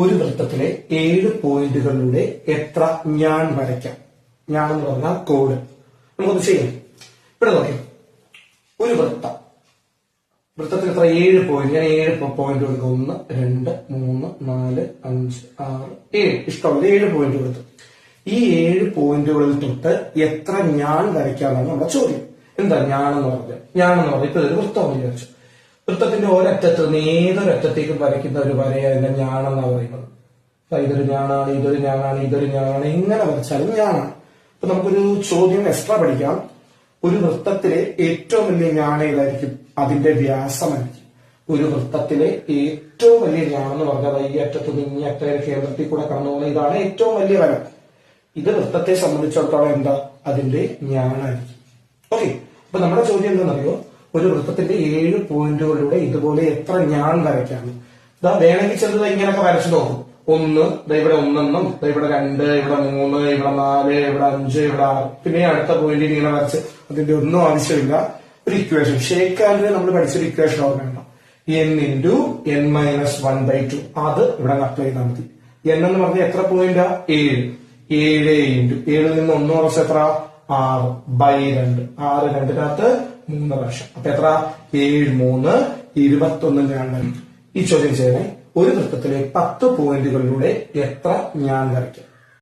ഒരു വൃത്തത്തിലെ 7 പോയിന്റുകളിലൂടെ എത്ര ഞാൻ വരയ്ക്കാം? ഞാൻ എന്ന് പറഞ്ഞാൽ കോഡ്. നമുക്കൊന്ന് ചെയ്യാം. ഇവിടെ നോക്കാം, ഒരു വൃത്തത്തിൽ എത്ര 7 പോയിന്റ്. ഞാൻ 7 പോയിന്റ് കൊടുക്കും. 1, 2, 3, 4, 5, 6, 7. ഇഷ്ടമുള്ള 7 പോയിന്റ് കൊടുത്തു. ഈ 7 പോയിന്റുകളിൽ തൊട്ട് എത്ര ഞാൻ വരയ്ക്കാമെന്നാണ് നമ്മുടെ ചോദ്യം. എന്താ ഞാനെന്ന് പറഞ്ഞാൽ ഇപ്പൊ ഇതൊരു വൃത്തം വിചാരിച്ചു. വൃത്തത്തിന്റെ ഒരറ്റത്ത് നിന്ന് ഏതൊരറ്റത്തേക്കും വരയ്ക്കുന്ന ഒരു വരയെ അതിന്റെ ഞാനെന്നാ പറയുന്നത്. ഇതൊരു ഞാനാണ്, ഇതൊരു ഞാനാണ്, ഇതൊരു ഞാനാണ്, ഇങ്ങനെ വരച്ചാലും ഞാനാണ്. അപ്പൊ നമുക്കൊരു ചോദ്യം എക്സ്ട്രാ പഠിക്കാം. ഒരു വൃത്തത്തിലെ ഏറ്റവും വലിയ ഞാൻ ഏതായിരിക്കും? അതിന്റെ വ്യാസമായിരിക്കും. ഒരു വൃത്തത്തിലെ ഏറ്റവും വലിയ ഞാനെന്ന് പറഞ്ഞാൽ ഈ അറ്റത്ത് നിന്ന് ഈ അറ്റ കേന്ദ്രത്തിൽ കൂടെ കടന്നു പോകുന്ന ഇതാണ് ഏറ്റവും വലിയ വര. ഇത് വൃത്തത്തെ സംബന്ധിച്ചിടത്തോളം എന്താ? അതിന്റെ ഞാനായിരിക്കും. ഓക്കെ, അപ്പൊ നമ്മുടെ ചോദ്യം എന്താണെന്നറിയോ? ഒരു വൃത്തത്തിന്റെ 7 പോയിന്റുകളിലൂടെ ഇതുപോലെ എത്ര ഞാൻ വരയ്ക്കാണ്? ഇതാ വേണമെങ്കിൽ ചെറുത് ഇങ്ങനെയൊക്കെ വരച്ചു നോക്കും. 1, ഇവിടെ 1 എന്നും, ഇവിടെ 2, ഇവിടെ 3, ഇവിടെ 4, ഇവിടെ 5, ഇവിടെ 6. പിന്നെ അടുത്ത പോയിന്റിൽ ഇങ്ങനെ വരച്ച് അതിന്റെ ഒന്നും ആവശ്യമില്ല. ഒരു ഇക്വേഷൻ ഷേക്കാൻഡിൽ നമ്മൾ പഠിച്ചൊരു ഇക്വേഷൻ ഓർമ്മയുണ്ടോ? n(n-1/2) അത് ഇവിടെ അപ്ലൈ ചെയ്താൽ മതി. n എന്ന് പറഞ്ഞാൽ എത്ര പോയിന്റാ? 7. 7 നിന്ന് 1 കുറച്ച് എത്ര? 6/2. 6 രണ്ടിനകത്ത് 3 പ്രാവശ്യം. അപ്പൊ എത്ര? 7, 3, 21 ഞാൻ വരയ്ക്കും. ഈ ചോദ്യം ചെയ്യണേ, ഒരു വൃത്തത്തിലെ 10 പോയിന്റുകളിലൂടെ എത്ര ഞാൻ വരയ്ക്കും?